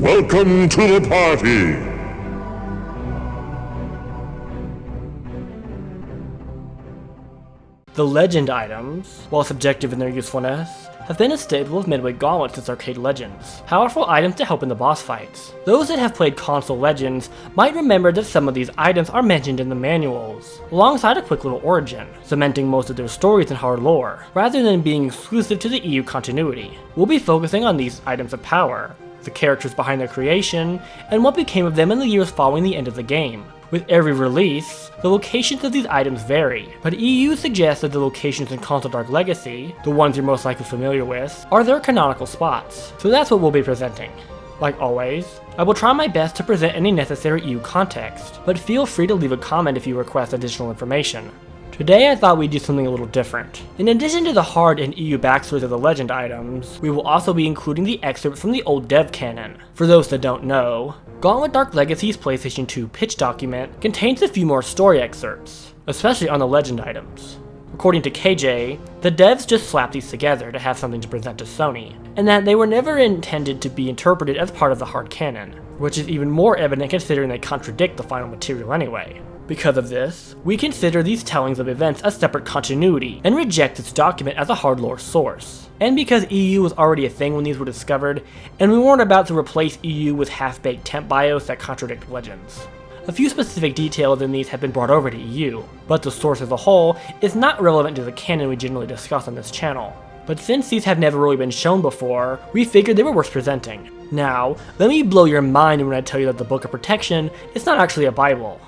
Welcome to the party! The legend items, while subjective in their usefulness, have been a staple of Midway Gauntlet since Arcade Legends. Powerful items to help in the boss fights. Those that have played console Legends might remember that some of these items are mentioned in the manuals, alongside a quick little origin, cementing most of their stories and hard lore, rather than being exclusive to the EU continuity. We'll be focusing on these items of power, the characters behind their creation, and what became of them in the years following the end of the game. With every release, the locations of these items vary, but EU suggests that the locations in Console Dark Legacy, the ones you're most likely familiar with, are their canonical spots, so that's what we'll be presenting. Like always, I will try my best to present any necessary EU context, but feel free to leave a comment if you request additional information. Today I thought we'd do something a little different. In addition to the hard and EU backstories of the legend items, we will also be including the excerpts from the old dev canon. For those that don't know, Gauntlet Dark Legacy's PlayStation 2 pitch document contains a few more story excerpts, especially on the legend items. According to KJ, the devs just slapped these together to have something to present to Sony, and that they were never intended to be interpreted as part of the hard canon, which is even more evident considering they contradict the final material anyway. Because of this, we consider these tellings of events a separate continuity and reject this document as a hard lore source. And because EU was already a thing when these were discovered, and we weren't about to replace EU with half-baked temp bios that contradict legends. A few specific details in these have been brought over to EU, but the source as a whole is not relevant to the canon we generally discuss on this channel. But since these have never really been shown before, we figured they were worth presenting. Now, let me blow your mind when I tell you that the Book of Protection is not actually a Bible.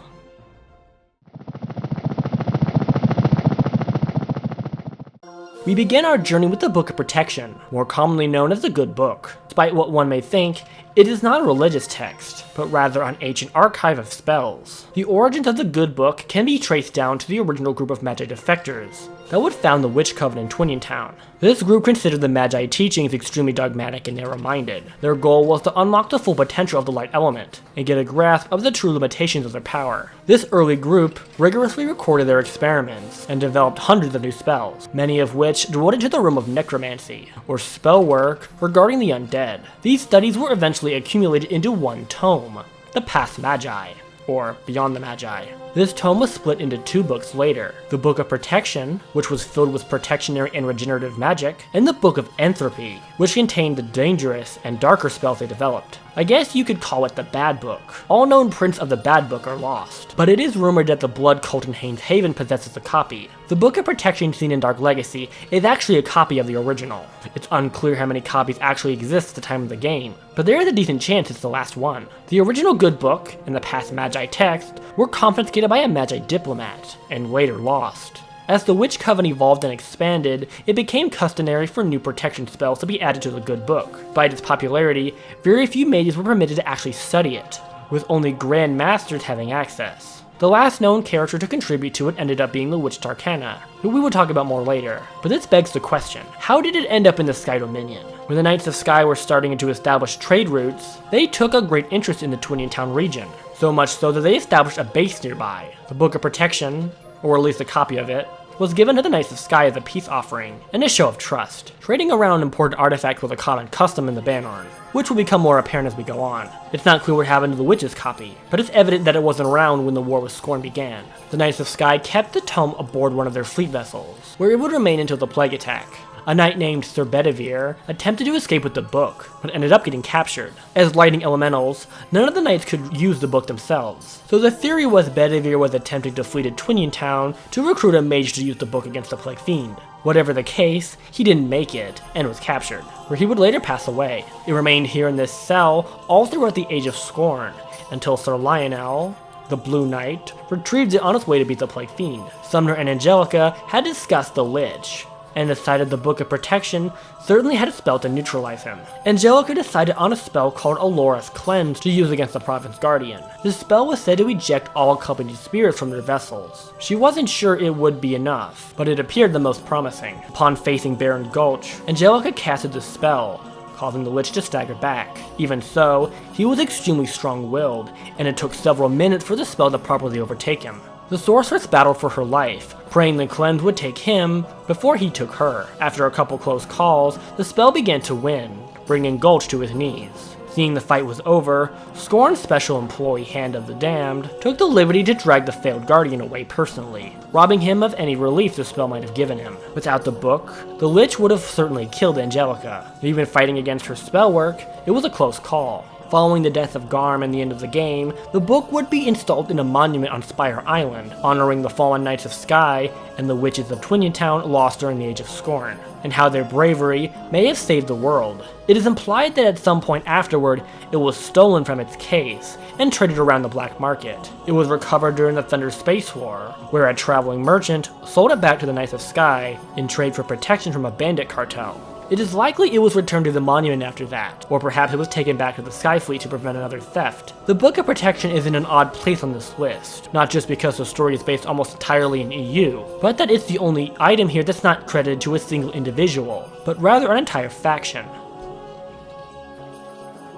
We begin our journey with the Book of Protection, more commonly known as the Good Book. Despite what one may think, it is not a religious text, but rather an ancient archive of spells. The origins of the Good Book can be traced down to the original group of Magi defectors that would found the Witch Coven in Twiniontown. This group considered the Magi teachings extremely dogmatic and narrow-minded. Their goal was to unlock the full potential of the light element, and get a grasp of the true limitations of their power. This early group rigorously recorded their experiments, and developed hundreds of new spells, many of which devoted to the realm of necromancy, or spell work regarding the undead. These studies were eventually accumulated into one tome, the Past Magi, or Beyond the Magi. This tome was split into two books later, the Book of Protection, which was filled with protectionary and regenerative magic, and the Book of Entropy, which contained the dangerous and darker spells they developed. I guess you could call it the Bad Book. All known prints of the Bad Book are lost, but it is rumored that the Blood Cult in Haynes Haven possesses a copy. The Book of Protection seen in Dark Legacy is actually a copy of the original. It's unclear how many copies actually exist at the time of the game, but there is a decent chance it's the last one. The original Good Book and the Past Magi text were confiscated by a Magi diplomat, and later lost. As the Witch Coven evolved and expanded, it became customary for new protection spells to be added to the Good Book. Despite its popularity, very few mages were permitted to actually study it, with only Grand Masters having access. The last known character to contribute to it ended up being the Witch Tarkana, who we will talk about more later. But this begs the question, how did it end up in the Sky Dominion? When the Knights of Sky were starting to establish trade routes, they took a great interest in the Twiniontown region, so much so that they established a base nearby. The Book of Protection, or at least a copy of it, was given to the Knights of Sky as a peace offering, and a show of trust. Trading around important artifacts was a common custom in the Bannerlord, which will become more apparent as we go on. It's not clear what happened to the Witch's copy, but it's evident that it wasn't around when the War with Scorn began. The Knights of Sky kept the tome aboard one of their fleet vessels, where it would remain until the Plague attack. A knight named Sir Bedivere attempted to escape with the book, but ended up getting captured. As lightning elementals, none of the knights could use the book themselves, so the theory was Bedivere was attempting to flee to Twiniontown to recruit a mage to use the book against the Plague Fiend. Whatever the case, he didn't make it, and was captured, where he would later pass away. It remained here in this cell all throughout the Age of Scorn, until Sir Lionel, the Blue Knight, retrieved it on its way to beat the Plague Fiend. Sumner and Angelica had discussed the Lich, and decided the Book of Protection certainly had a spell to neutralize him. Angelica decided on a spell called Alora's Cleanse to use against the Province Guardian. This spell was said to eject all accompanied spirits from their vessels. She wasn't sure it would be enough, but it appeared the most promising. Upon facing Baron Gulch, Angelica casted the spell, causing the Lich to stagger back. Even so, he was extremely strong-willed, and it took several minutes for the spell to properly overtake him. The sorceress battled for her life, praying the cleanse would take him before he took her. After a couple close calls, the spell began to win, bringing Gulch to his knees. Seeing the fight was over, Scorn's special employee, Hand of the Damned, took the liberty to drag the failed guardian away personally, robbing him of any relief the spell might have given him. Without the book, the Lich would have certainly killed Angelica. Even fighting against her spell work, it was a close call. Following the death of Garm and the end of the game, the book would be installed in a monument on Spire Island, honoring the fallen Knights of Sky and the witches of Twiniontown lost during the Age of Scorn, and how their bravery may have saved the world. It is implied that at some point afterward, it was stolen from its case and traded around the black market. It was recovered during the Thunder Space War, where a traveling merchant sold it back to the Knights of Sky in trade for protection from a bandit cartel. It is likely it was returned to the monument after that, or perhaps it was taken back to the Skyfleet to prevent another theft. The Book of Protection is in an odd place on this list, not just because the story is based almost entirely in EU, but that it's the only item here that's not credited to a single individual, but rather an entire faction.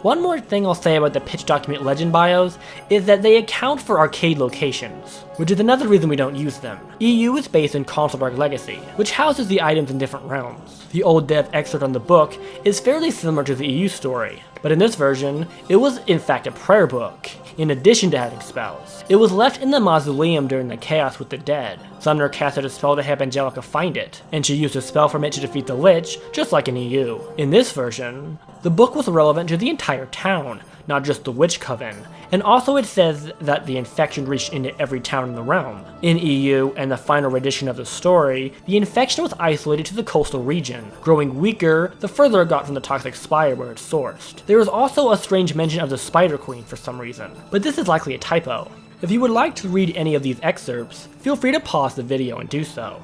One more thing I'll say about the pitch document legend bios is that they account for arcade locations, which is another reason we don't use them. EU is based in Console Dark Legacy, which houses the items in different realms. The old dev excerpt on the book is fairly similar to the EU story, but in this version, it was in fact a prayer book, in addition to having spells. It was left in the mausoleum during the chaos with the dead. Sumner casted a spell to have Angelica find it, and she used a spell from it to defeat the Lich, just like in EU. In this version, the book was relevant to the entire town, not just the Witch Coven, and also it says that the infection reached into every town in the realm. In EU and the final rendition of the story, the infection was isolated to the coastal region, growing weaker the further it got from the toxic spire where it's sourced. There is also a strange mention of the Spider Queen for some reason, but this is likely a typo. If you would like to read any of these excerpts, feel free to pause the video and do so.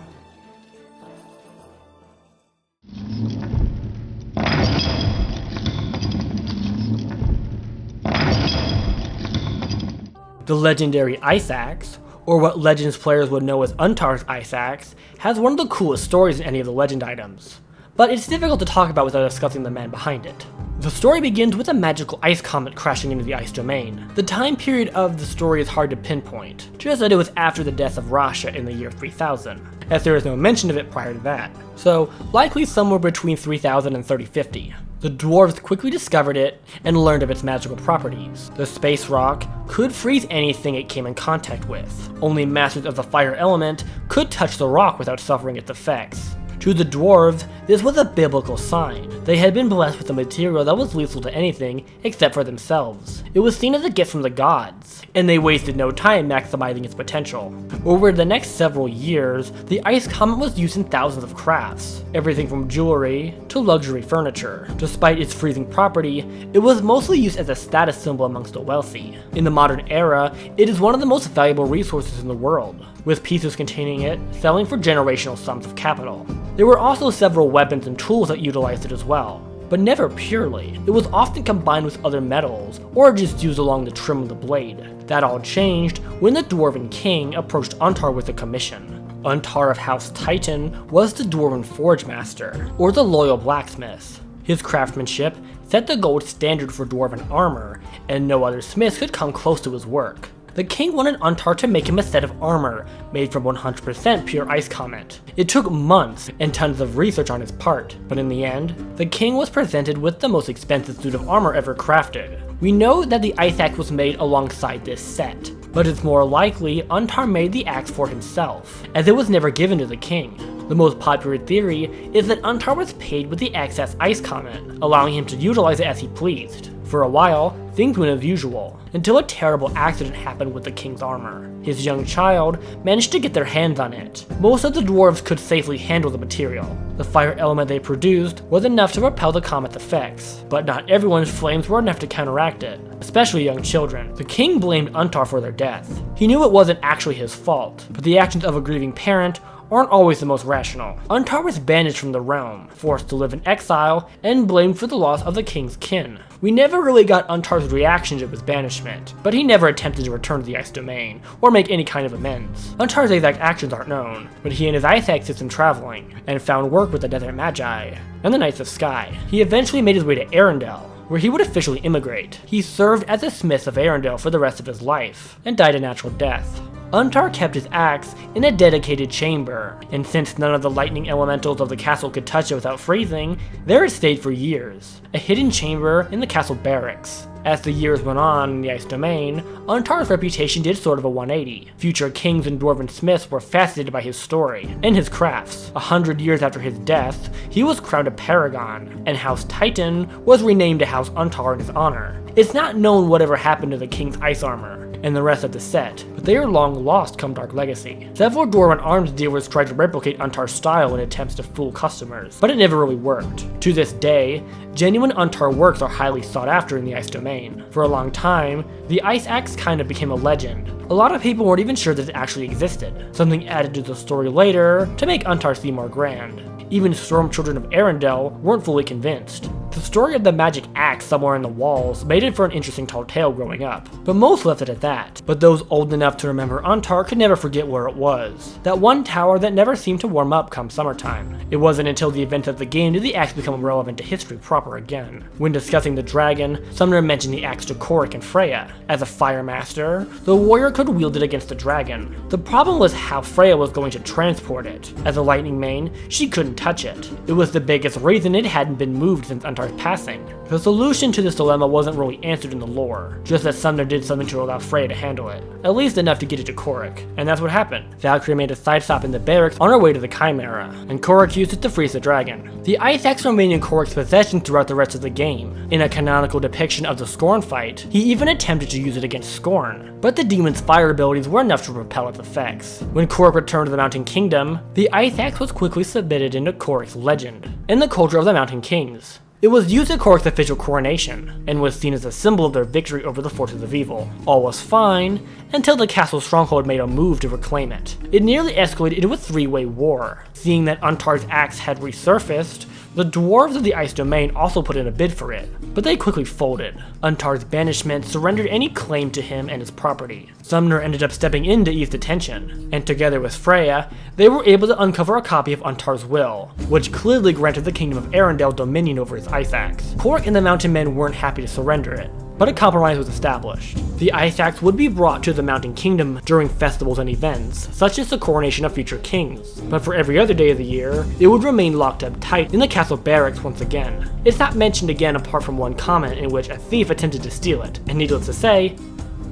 The legendary Ice Axe, or what Legends players would know as Untar's Ice Axe, has one of the coolest stories in any of the Legend items, but it's difficult to talk about without discussing the man behind it. The story begins with a magical ice comet crashing into the ice domain. The time period of the story is hard to pinpoint, just that it was after the death of Rasha in the year 3000, as there is no mention of it prior to that, so likely somewhere between 3000 and 3050. The dwarves quickly discovered it and learned of its magical properties. The space rock could freeze anything it came in contact with. Only masters of the fire element could touch the rock without suffering its effects. To the dwarves, this was a biblical sign. They had been blessed with a material that was lethal to anything except for themselves. It was seen as a gift from the gods, and they wasted no time maximizing its potential. Over the next several years, the ice comet was used in thousands of crafts, everything from jewelry to luxury furniture. Despite its freezing property, it was mostly used as a status symbol amongst the wealthy. In the modern era, it is one of the most valuable resources in the world, with pieces containing it selling for generational sums of capital. There were also several weapons and tools that utilized it as well, but never purely. It was often combined with other metals, or just used along the trim of the blade. That all changed when the Dwarven King approached Untar with a commission. Untar of House Titan was the Dwarven Forge Master, or the Loyal Blacksmith. His craftsmanship set the gold standard for Dwarven armor, and no other smith could come close to his work. The king wanted Untar to make him a set of armor made from 100% pure ice comet. It took months and tons of research on his part, but in the end, the king was presented with the most expensive suit of armor ever crafted. We know that the ice axe was made alongside this set, but it's more likely Untar made the axe for himself, as it was never given to the king. The most popular theory is that Untar was paid with the excess ice comet, allowing him to utilize it as he pleased. For a while, things went as usual, until a terrible accident happened with the king's armor. His young child managed to get their hands on it. Most of the dwarves could safely handle the material. The fire element they produced was enough to repel the comet's effects, but not everyone's flames were enough to counteract it, especially young children. The king blamed Untar for their death. He knew it wasn't actually his fault, but the actions of a grieving parent aren't always the most rational. Untar was banished from the realm, forced to live in exile, and blamed for the loss of the king's kin. We never really got Untar's reaction to his banishment, but he never attempted to return to the ice domain, or make any kind of amends. Untar's exact actions aren't known, but he and his ice axe did some traveling, and found work with the Desert Magi, and the Knights of Sky. He eventually made his way to Arendelle, where he would officially immigrate. He served as a smith of Arendelle for the rest of his life, and died a natural death. Untar kept his axe in a dedicated chamber, and since none of the lightning elementals of the castle could touch it without freezing, there it stayed for years, a hidden chamber in the castle barracks. As the years went on in the Ice Domain, Untar's reputation did sort of a 180. Future kings and dwarven smiths were fascinated by his story and his crafts. 100 years after his death, he was crowned a paragon, and House Titan was renamed to House Untar in his honor. It's not known whatever happened to the king's ice armor and the rest of the set, but they are long lost come Dark Legacy. Several dwarven arms dealers tried to replicate Untar's style in attempts to fool customers, but it never really worked. To this day, genuine Untar works are highly sought after in the Ice Domain. For a long time, the Ice Axe kind of became a legend. A lot of people weren't even sure that it actually existed, something added to the story later to make Untar seem more grand. Even Stormchildren of Arendelle weren't fully convinced. The story of the magic axe somewhere in the walls made it for an interesting tall tale growing up, but most left it at that. But those old enough to remember Untar could never forget where it was. That one tower that never seemed to warm up come summertime. It wasn't until the events of the game did the axe become relevant to history proper again. When discussing the dragon, Sumner mentioned the axe to Korik and Freya. As a fire master, the warrior could wield it against the dragon. The problem was how Freya was going to transport it. As a lightning main, she couldn't touch it. It was the biggest reason it hadn't been moved since Untar's passing. The solution to this dilemma wasn't really answered in the lore, just that Sumner did something to allow Freya to handle it, at least enough to get it to Korik, and that's what happened. Valkyrie made a side stop in the barracks on her way to the Chimera, and Korik used it to freeze the dragon. The ice axe remained in Korik's possession throughout the rest of the game. In a canonical depiction of the Scorn fight, he even attempted to use it against Scorn, but the demon's fire abilities were enough to repel its effects. When Korik returned to the Mountain Kingdom, the ice axe was quickly submitted into Korik's legend, and the culture of the Mountain Kings. It was used at Korik's official coronation, and was seen as a symbol of their victory over the forces of evil. All was fine, until the castle stronghold made a move to reclaim it. It nearly escalated into a three-way war. Seeing that Untar's axe had resurfaced, the dwarves of the Ice Domain also put in a bid for it, but they quickly folded. Untar's banishment surrendered any claim to him and his property. Sumner ended up stepping in to ease the tension, and together with Freya, they were able to uncover a copy of Untar's will, which clearly granted the kingdom of Arendelle dominion over his ice axe. Korik and the Mountain Men weren't happy to surrender it, but a compromise was established. The ice axe would be brought to the Mountain Kingdom during festivals and events, such as the coronation of future kings, but for every other day of the year, it would remain locked up tight in the castle barracks once again. It's not mentioned again apart from one comment in which a thief attempted to steal it, and needless to say,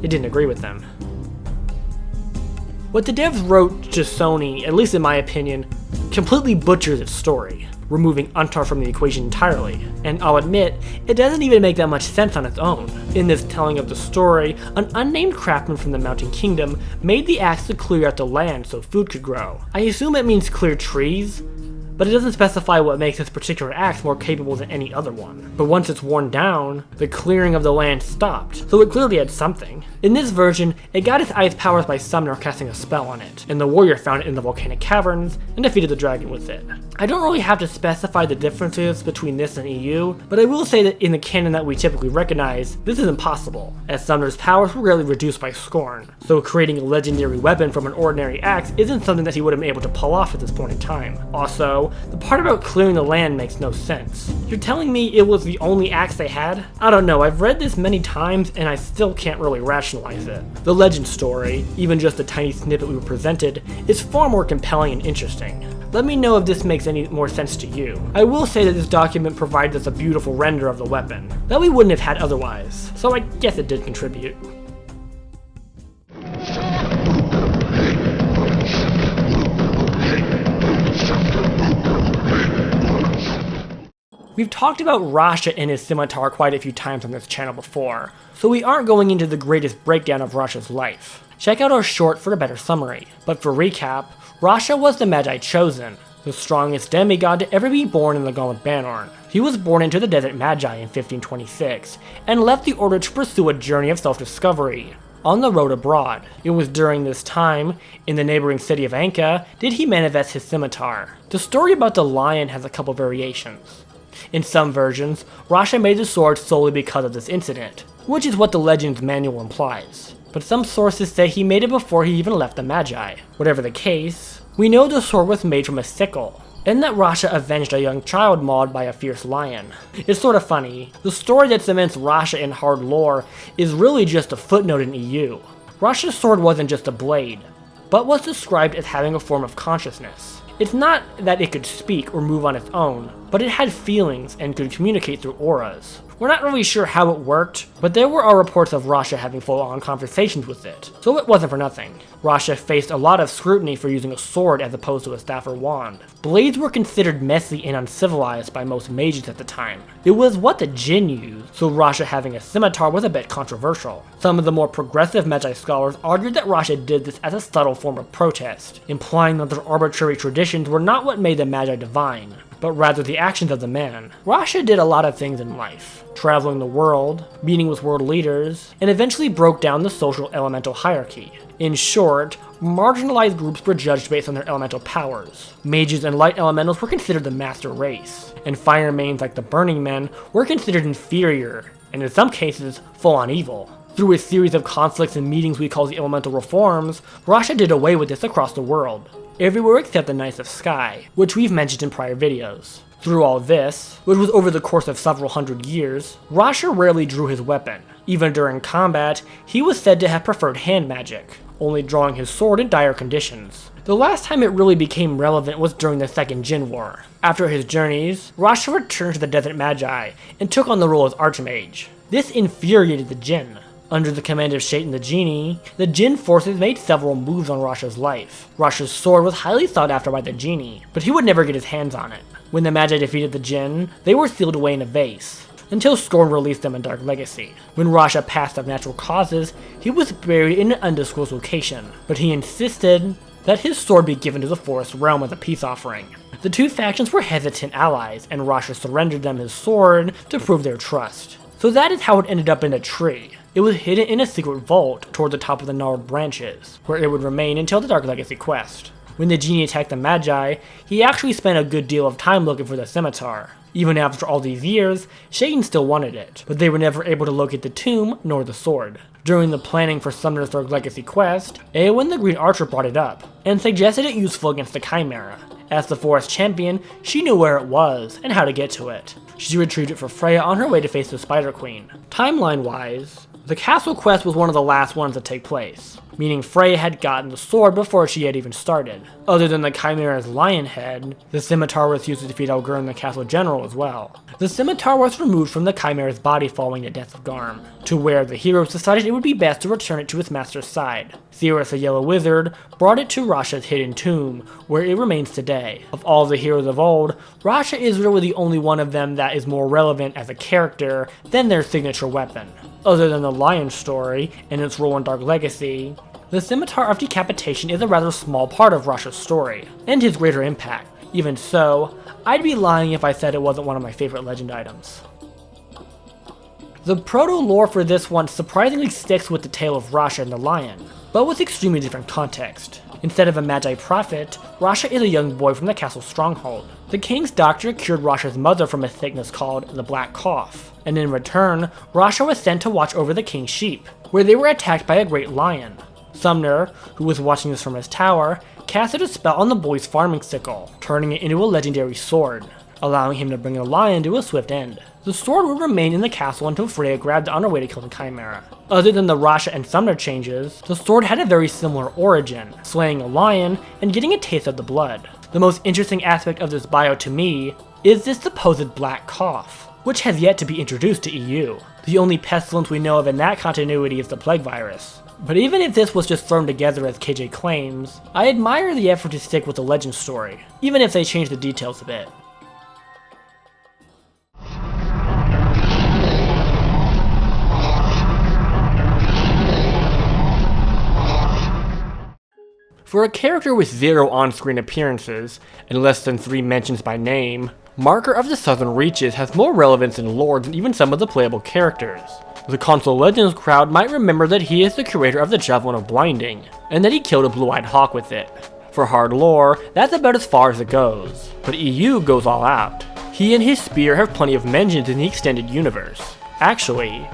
it didn't agree with them. What the devs wrote to Sony, at least in my opinion, completely butchers its story, removing Untar from the equation entirely, and I'll admit, it doesn't even make that much sense on its own. In this telling of the story, an unnamed craftsman from the Mountain Kingdom made the axe to clear out the land so food could grow. I assume it means clear trees, but it doesn't specify what makes this particular axe more capable than any other one. But once it's worn down, the clearing of the land stopped, so it clearly had something. In this version, it got its ice powers by Sumner casting a spell on it, and the warrior found it in the volcanic caverns and defeated the dragon with it. I don't really have to specify the differences between this and EU, but I will say that in the canon that we typically recognize, this is impossible, as Sumner's powers were rarely reduced by Scorn, so creating a legendary weapon from an ordinary axe isn't something that he would have been able to pull off at this point in time. Also, the part about clearing the land makes no sense. You're telling me it was the only axe they had? I don't know, I've read this many times and I still can't really rationalize it. The legend story, even just a tiny snippet we were presented, is far more compelling and interesting. Let me know if this makes any more sense to you. I will say that this document provides us a beautiful render of the weapon, that we wouldn't have had otherwise, so I guess it did contribute. We've talked about Rasha and his Scimitar quite a few times on this channel before, so we aren't going into the greatest breakdown of Rasha's life. Check out our short for a better summary. But for recap, Rasha was the Magi chosen, the strongest demigod to ever be born in the Gauntlet Bannerlord. He was born into the Desert Magi in 1526, and left the Order to pursue a journey of self-discovery. On the road abroad, it was during this time, in the neighboring city of Anka, did he manifest his Scimitar. The story about the lion has a couple variations. In some versions, Rasha made the sword solely because of this incident, which is what the Legends manual implies. But some sources say he made it before he even left the Magi. Whatever the case, we know the sword was made from a sickle, and that Rasha avenged a young child mauled by a fierce lion. It's sort of funny, the story that cements Rasha in hard lore is really just a footnote in EU. Rasha's sword wasn't just a blade, but was described as having a form of consciousness. It's not that it could speak or move on its own, but it had feelings and could communicate through auras. We're not really sure how it worked, but there were reports of Rasha having full-on conversations with it, so it wasn't for nothing. Rasha faced a lot of scrutiny for using a sword as opposed to a staff or wand. Blades were considered messy and uncivilized by most mages at the time. It was what the Jinn used, so Rasha having a scimitar was a bit controversial. Some of the more progressive Magi scholars argued that Rasha did this as a subtle form of protest, implying that their arbitrary traditions were not what made the Magi divine, but rather the actions of the man. Rasha did a lot of things in life, traveling the world, meeting with world leaders, and eventually broke down the social elemental hierarchy. In short, marginalized groups were judged based on their elemental powers. Mages and light elementals were considered the master race, and fire mains like the Burning Men were considered inferior, and in some cases, full-on evil. Through a series of conflicts and meetings we call the elemental reforms, Rasha did away with this across the world, everywhere except the Knights of Sky, which we've mentioned in prior videos. Through all this, which was over the course of several hundred years, Rasha rarely drew his weapon. Even during combat, he was said to have preferred hand magic, only drawing his sword in dire conditions. The last time it really became relevant was during the Second Jinn War. After his journeys, Rasha returned to the Desert Magi and took on the role as Archmage. This infuriated the Jinn. Under the command of Shaitan the Genie, the Jinn forces made several moves on Rasha's life. Rasha's sword was highly sought after by the Genie, but he would never get his hands on it. When the Magi defeated the Jinn, they were sealed away in a vase, until Scorn released them in Dark Legacy. When Rasha passed of natural causes, he was buried in an undisclosed location, but he insisted that his sword be given to the Forest Realm as a peace offering. The two factions were hesitant allies, and Rasha surrendered them his sword to prove their trust. So that is how it ended up in a tree. It was hidden in a secret vault toward the top of the gnarled branches, where it would remain until the Dark Legacy quest. When the Genie attacked the Magi, he actually spent a good deal of time looking for the Scimitar. Even after all these years, Shaitan still wanted it, but they were never able to locate the tomb nor the sword. During the planning for Summoner's Dark Legacy quest, Eowyn the Green Archer brought it up, and suggested it useful against the Chimera. As the Forest Champion, she knew where it was, and how to get to it. She retrieved it for Freya on her way to face the Spider Queen. Timeline-wise, the castle quest was one of the last ones to take place, meaning Freya had gotten the sword before she had even started. Other than the Chimera's lion head, the scimitar was used to defeat Elgurn the castle general as well. The scimitar was removed from the Chimera's body following the death of Garm, to where the heroes decided it would be best to return it to its master's side. Theros, a yellow wizard, brought it to Rasha's hidden tomb, where it remains today. Of all the heroes of old, Rasha is really the only one of them that is more relevant as a character than their signature weapon. Other than the lion story and its role in Dark Legacy, the Scimitar of Decapitation is a rather small part of Rasha's story, and his greater impact. Even so, I'd be lying if I said it wasn't one of my favorite legend items. The proto-lore for this one surprisingly sticks with the tale of Rasha and the lion, but with extremely different context. Instead of a Magi prophet, Rasha is a young boy from the castle stronghold. The king's doctor cured Rasha's mother from a sickness called the Black Cough, and in return, Rasha was sent to watch over the king's sheep, where they were attacked by a great lion. Sumner, who was watching this from his tower, casted a spell on the boy's farming sickle, turning it into a legendary sword, allowing him to bring the lion to a swift end. The sword would remain in the castle until Freya grabbed it on her way to kill the Chimera. Other than the Rasha and Sumner changes, the sword had a very similar origin, slaying a lion and getting a taste of the blood. The most interesting aspect of this bio to me is this supposed Black Cough, which has yet to be introduced to EU. The only pestilence we know of in that continuity is the plague virus. But even if this was just thrown together as KJ claims, I admire the effort to stick with the legend story, even if they change the details a bit. For a character with 0 on-screen appearances, and less than 3 mentions by name, Marker of the Southern Reaches has more relevance in lore than even some of the playable characters. The console Legends crowd might remember that he is the creator of the Javelin of Blinding, and that he killed a blue-eyed hawk with it. For hard lore, that's about as far as it goes, but EU goes all out. He and his spear have plenty of mentions in the extended universe. Actually,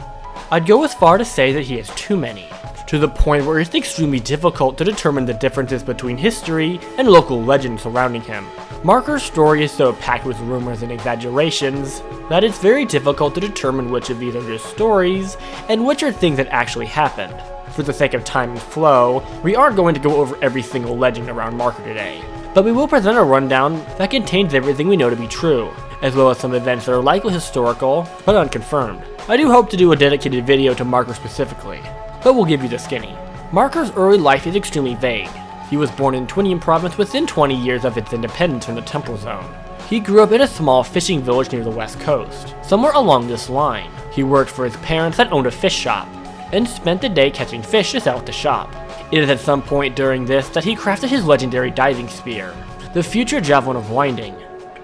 I'd go as far to say that he has too many, to the point where it's extremely difficult to determine the differences between history and local legends surrounding him. Marker's story is so packed with rumors and exaggerations that it's very difficult to determine which of these are just stories and which are things that actually happened. For the sake of time and flow, we aren't going to go over every single legend around Marker today, but we will present a rundown that contains everything we know to be true, as well as some events that are likely historical, but unconfirmed. I do hope to do a dedicated video to Marker specifically, but we'll give you the skinny. Marker's early life is extremely vague. He was born in Twinian province within 20 years of its independence from the Temporal Zone. He grew up in a small fishing village near the west coast. Somewhere along this line, he worked for his parents that owned a fish shop, and spent the day catching fish to sell at the shop. It is at some point during this that he crafted his legendary diving spear, the future Javelin of Winding.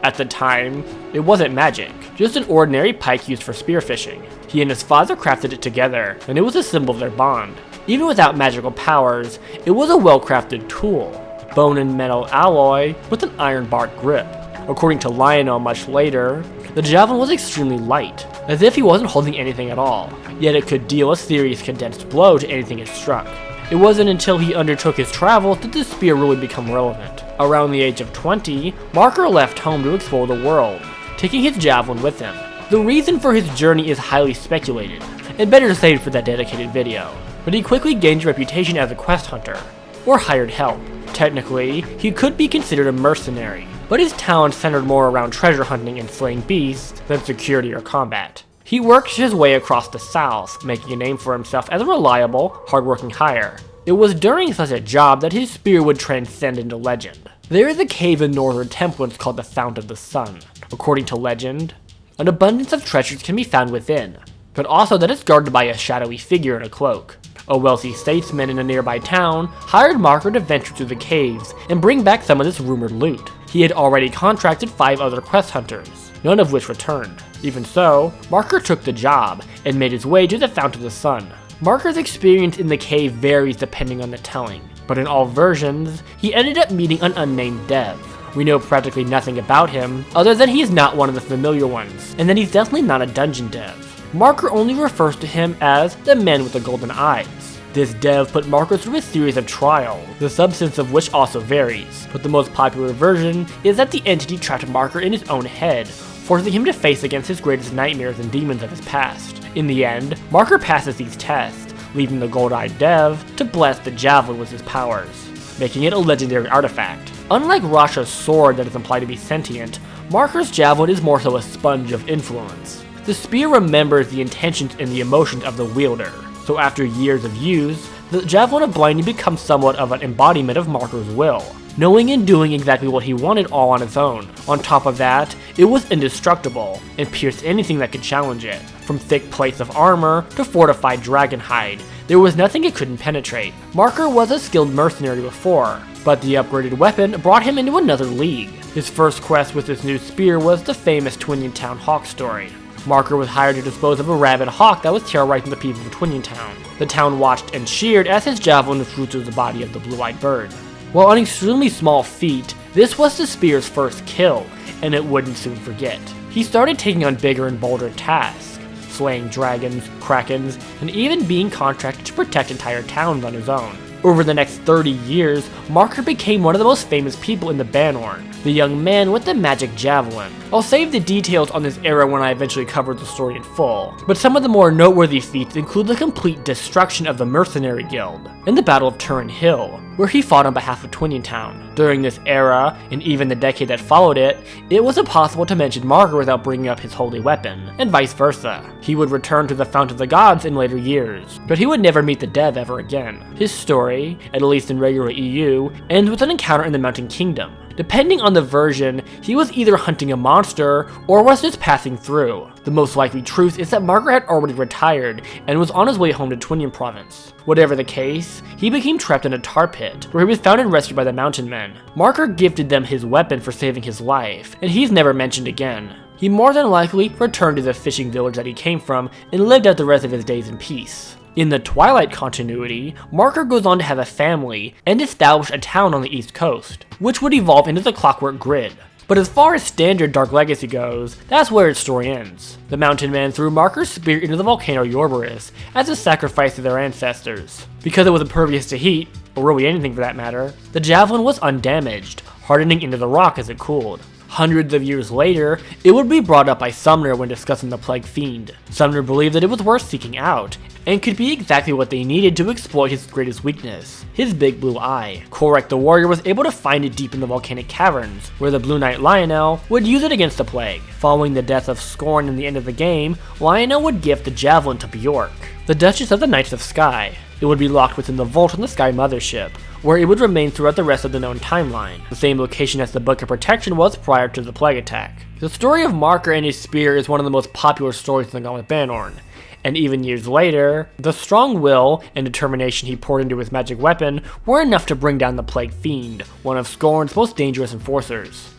At the time, it wasn't magic, just an ordinary pike used for spearfishing. He and his father crafted it together, and it was a symbol of their bond. Even without magical powers, it was a well-crafted tool, bone and metal alloy with an iron bark grip. According to Lionel much later, the javelin was extremely light, as if he wasn't holding anything at all, yet it could deal a serious condensed blow to anything it struck. It wasn't until he undertook his travels that the spear really became relevant. Around the age of 20, Marker left home to explore the world, taking his javelin with him. The reason for his journey is highly speculated, and better to save for that dedicated video, but he quickly gained a reputation as a quest hunter, or hired help. Technically, he could be considered a mercenary, but his talents centered more around treasure hunting and slaying beasts than security or combat. He worked his way across the south, making a name for himself as a reliable, hardworking hire. It was during such a job that his spear would transcend into legend. There is a cave in northern Templance called the Fount of the Sun. According to legend, an abundance of treasures can be found within, but also that it's guarded by a shadowy figure in a cloak. A wealthy statesman in a nearby town hired Marker to venture through the caves and bring back some of this rumored loot. He had already contracted 5 other quest hunters, none of which returned. Even so, Marker took the job and made his way to the Fount of the Sun. Marker's experience in the cave varies depending on the telling, but in all versions, he ended up meeting an unnamed dev. We know practically nothing about him, other than he is not one of the familiar ones, and that he's definitely not a dungeon dev. Marker only refers to him as the man with the golden eyes. This dev put Marker through a series of trials, the substance of which also varies, but the most popular version is that the entity trapped Marker in his own head, forcing him to face against his greatest nightmares and demons of his past. In the end, Marker passes these tests, leaving the gold-eyed dev to bless the javelin with his powers, making it a legendary artifact. Unlike Rasha's sword that is implied to be sentient, Marker's javelin is more so a sponge of influence. The spear remembers the intentions and the emotions of the wielder, so after years of use, the Javelin of Blinding becomes somewhat of an embodiment of Marker's will, knowing and doing exactly what he wanted all on its own. On top of that, it was indestructible, and pierced anything that could challenge it. From thick plates of armor to fortified dragon hide, there was nothing it couldn't penetrate. Marker was a skilled mercenary before, but the upgraded weapon brought him into another league. His first quest with his new spear was the famous Twinian Town Hawk story. Marker was hired to dispose of a rabid hawk that was terrorizing the people of Twinian Town. The town watched and cheered as his javelin flew through the body of the blue-eyed bird. While an extremely small feat, this was the spear's first kill, and it wouldn't soon forget. He started taking on bigger and bolder tasks, slaying dragons, krakens, and even being contracted to protect entire towns on his own. Over the next 30 years, Marker became one of the most famous people in the Banorn, the young man with the magic javelin. I'll save the details on this era when I eventually cover the story in full, but some of the more noteworthy feats include the complete destruction of the Mercenary Guild, and the Battle of Turin Hill, where he fought on behalf of Twinian Town. During this era, and even the decade that followed it, it was impossible to mention Marker without bringing up his holy weapon, and vice versa. He would return to the Fount of the Gods in later years, but he would never meet the dev ever again. His story, at least in regular EU, ends with an encounter in the Mountain Kingdom. Depending on the version, he was either hunting a monster or was just passing through. The most likely truth is that Marker had already retired and was on his way home to Twinian province. Whatever the case, he became trapped in a tar pit, where he was found and rescued by the mountain men. Marker gifted them his weapon for saving his life, and he's never mentioned again. He more than likely returned to the fishing village that he came from and lived out the rest of his days in peace. In the Twilight continuity, Marker goes on to have a family and establish a town on the East Coast, which would evolve into the Clockwork Grid. But as far as standard Dark Legacy goes, that's where its story ends. The Mountain Men threw Marker's spear into the volcano Yorberus as a sacrifice to their ancestors. Because it was impervious to heat, or really anything for that matter, the javelin was undamaged, hardening into the rock as it cooled. Hundreds of years later, it would be brought up by Sumner when discussing the Plague Fiend. Sumner believed that it was worth seeking out, and could be exactly what they needed to exploit his greatest weakness, his big blue eye. Korek the warrior was able to find it deep in the volcanic caverns, where the Blue Knight Lionel would use it against the plague. Following the death of Scorn in the end of the game, Lionel would gift the Javelin to Bjork, the Duchess of the Knights of Sky. It would be locked within the vault on the Sky Mothership, where it would remain throughout the rest of the known timeline, the same location as the Book of Protection was prior to the plague attack. The story of Marker and his spear is one of the most popular stories in the Gauntlet Bannerlord, and even years later, the strong will and determination he poured into his magic weapon were enough to bring down the Plague Fiend, one of Scorn's most dangerous enforcers.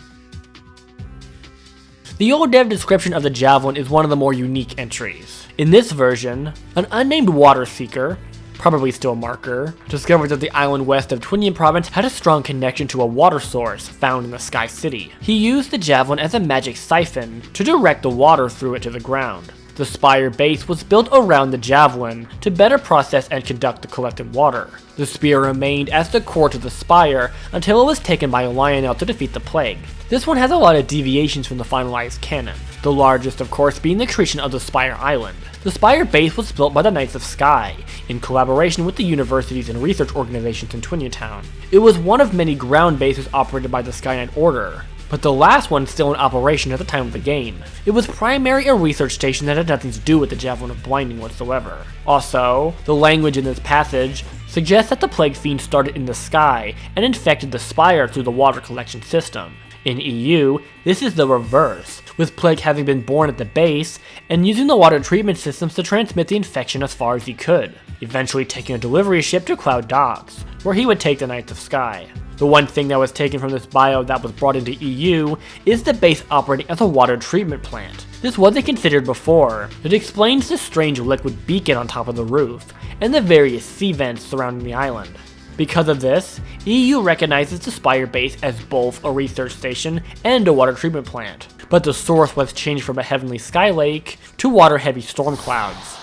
The old dev description of the Javelin is one of the more unique entries. In this version, an unnamed water seeker, probably still Marker, discovered that the island west of Twinian province had a strong connection to a water source found in the Sky City. He used the Javelin as a magic siphon to direct the water through it to the ground. The Spire base was built around the Javelin to better process and conduct the collected water. The spear remained as the core to the Spire until it was taken by Lionel to defeat the Plague. This one has a lot of deviations from the finalized canon, the largest of course being the creation of the Spire Island. The Spire base was built by the Knights of Sky, in collaboration with the universities and research organizations in Twinian Town. It was one of many ground bases operated by the Sky Knight Order, but the last one still in operation at the time of the game. It was primarily a research station that had nothing to do with the Javelin of Blinding whatsoever. Also, the language in this passage suggests that the Plague Fiend started in the sky and infected the Spire through the water collection system. In EU, this is the reverse, with Plague having been born at the base and using the water treatment systems to transmit the infection as far as he could, eventually taking a delivery ship to Cloud Docks, where he would take the Knights of Sky. The one thing that was taken from this bio that was brought into EU is the base operating as a water treatment plant. This wasn't considered before. It explains the strange liquid beacon on top of the roof, and the various sea vents surrounding the island. Because of this, EU recognizes the Spire base as both a research station and a water treatment plant, but the source was changed from a heavenly sky lake to water-heavy storm clouds.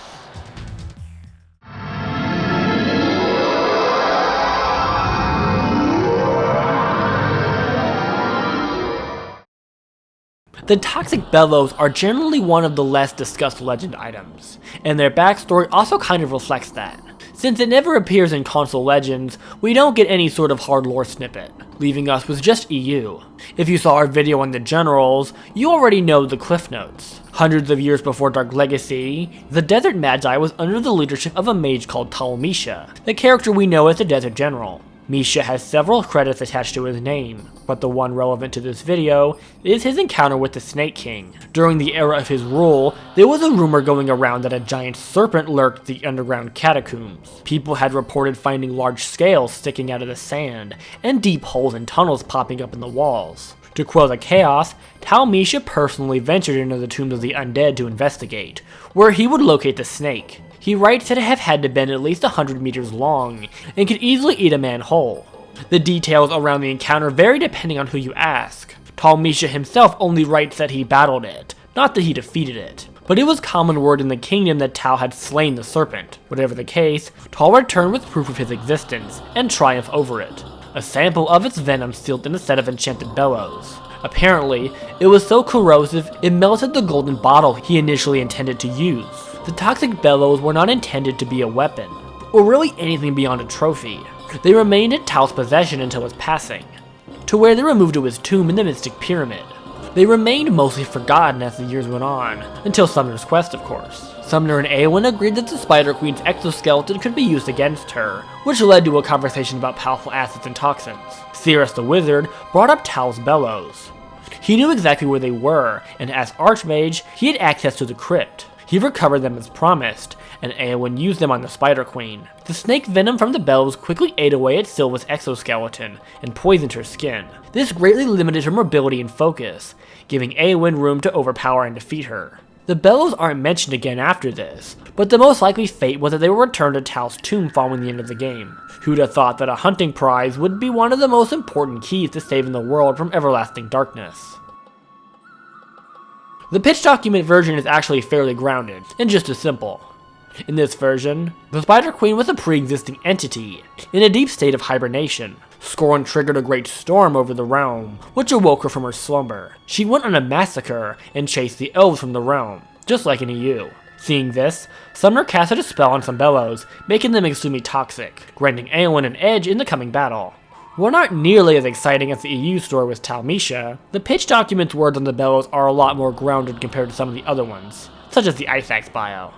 The toxic Bellows are generally one of the less discussed legend items, and their backstory also kind of reflects that. Since it never appears in console legends, we don't get any sort of hard lore snippet, leaving us with just EU. If you saw our video on the generals, you already know the cliff notes. Hundreds of years before Dark Legacy, the Desert Magi was under the leadership of a mage called Misha, the character we know as the Desert General. Misha has several credits attached to his name, but the one relevant to this video is his encounter with the Snake King. During the era of his rule, there was a rumor going around that a giant serpent lurked the underground catacombs. People had reported finding large scales sticking out of the sand, and deep holes and tunnels popping up in the walls. To quell the chaos, Misha personally ventured into the tombs of the undead to investigate, where he would locate the snake. He writes that it had to been at least 100 meters long, and could easily eat a man whole. The details around the encounter vary depending on who you ask. Misha himself only writes that he battled it, not that he defeated it. But it was common word in the kingdom that Tau had slain the serpent. Whatever the case, Tal returned with proof of his existence, and triumph over it. A sample of its venom sealed in a set of enchanted bellows. Apparently, it was so corrosive it melted the golden bottle he initially intended to use. The toxic bellows were not intended to be a weapon, or really anything beyond a trophy. They remained in Tal's possession until his passing, to where they removed to his tomb in the Mystic Pyramid. They remained mostly forgotten as the years went on, until Summoner's Quest of course. Summoner and Eowyn agreed that the Spider Queen's exoskeleton could be used against her, which led to a conversation about powerful acids and toxins. Cirrus the Wizard brought up Tal's bellows. He knew exactly where they were, and as Archmage, he had access to the crypt. He recovered them as promised, and Eowyn used them on the Spider Queen. The snake venom from the bellows quickly ate away at Sylva's exoskeleton and poisoned her skin. This greatly limited her mobility and focus, giving Eowyn room to overpower and defeat her. The bellows aren't mentioned again after this, but the most likely fate was that they were returned to Tal's tomb following the end of the game. Who'd have thought that a hunting prize would be one of the most important keys to saving the world from everlasting darkness? The pitch document version is actually fairly grounded, and just as simple. In this version, the Spider Queen was a pre-existing entity, in a deep state of hibernation. Scorn triggered a great storm over the realm, which awoke her from her slumber. She went on a massacre, and chased the elves from the realm, just like in EU. Seeing this, Sumner casted a spell on some Bellows, making them extremely toxic, granting Eowyn an edge in the coming battle. While not nearly as exciting as the EU story with Talmisha, the pitch document's words on the Bellows are a lot more grounded compared to some of the other ones, such as the Ice Axe bio.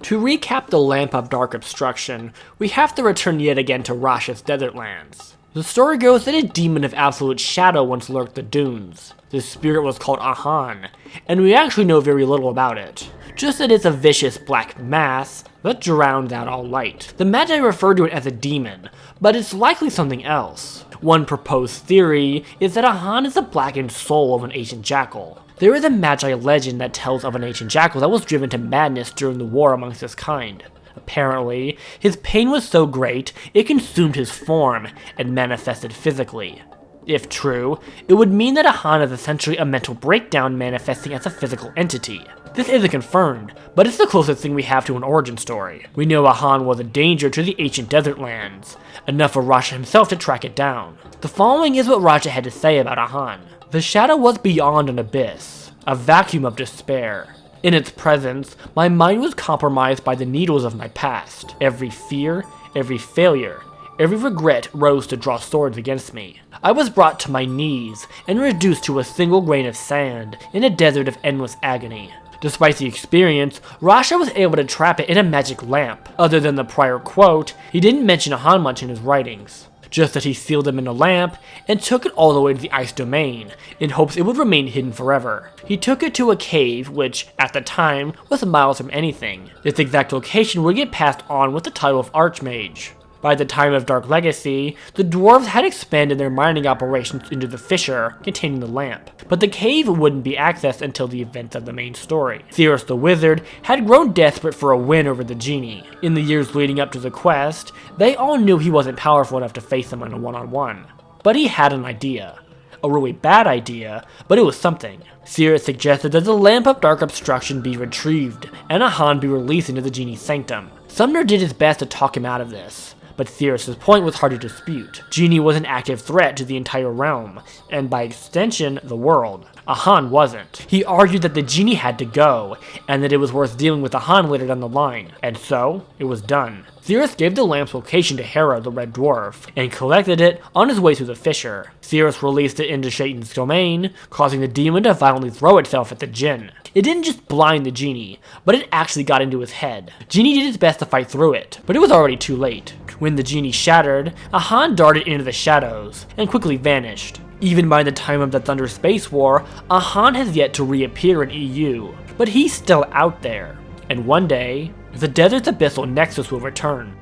To recap the Lamp of Dark Obstruction, we have to return yet again to Rasha's desert lands. The story goes that a demon of absolute shadow once lurked the dunes. This spirit was called Ahan, and we actually know very little about it. Just that it's a vicious black mass that drowns out all light. The Magi refer to it as a demon, but it's likely something else. One proposed theory is that Ahan is the blackened soul of an ancient jackal. There is a Magi legend that tells of an ancient jackal that was driven to madness during the war amongst his kind. Apparently, his pain was so great, it consumed his form and manifested physically. If true, it would mean that Ahan is essentially a mental breakdown manifesting as a physical entity. This isn't confirmed, but it's the closest thing we have to an origin story. We know Ahan was a danger to the ancient desert lands, enough for Rasha himself to track it down. The following is what Rasha had to say about Ahan. The shadow was beyond an abyss, a vacuum of despair. In its presence, my mind was compromised by the needles of my past. Every fear, every failure, every regret rose to draw swords against me. I was brought to my knees and reduced to a single grain of sand in a desert of endless agony. Despite the experience, Rasha was able to trap it in a magic lamp. Other than the prior quote, he didn't mention Ahan much in his writings. Just that he sealed them in a lamp and took it all the way to the ice domain, in hopes it would remain hidden forever. He took it to a cave which, at the time, was miles from anything. Its exact location would get passed on with the title of Archmage. By the time of Dark Legacy, the dwarves had expanded their mining operations into the fissure containing the lamp, but the cave wouldn't be accessed until the events of the main story. Theros the wizard had grown desperate for a win over the genie. In the years leading up to the quest, they all knew he wasn't powerful enough to face them in a one-on-one. But he had an idea. A really bad idea, but it was something. Theros suggested that the Lamp of Dark Obstruction be retrieved, and Ahan be released into the genie's sanctum. Sumner did his best to talk him out of this, but Theros' point was hard to dispute. Genie was an active threat to the entire realm, and by extension, the world. Ahan wasn't. He argued that the genie had to go, and that it was worth dealing with Ahan later down the line, and so, it was done. Theros gave the lamp's location to Hera, the Red Dwarf, and collected it on his way through the fissure. Theros released it into Shaitan's domain, causing the demon to violently throw itself at the djinn. It didn't just blind the genie, but it actually got into his head. Genie did his best to fight through it, but it was already too late. When the genie shattered, Ahan darted into the shadows, and quickly vanished. Even by the time of the Thunder Space War, Ahan has yet to reappear in EU, but he's still out there. And one day, the desert's abyssal nexus will return.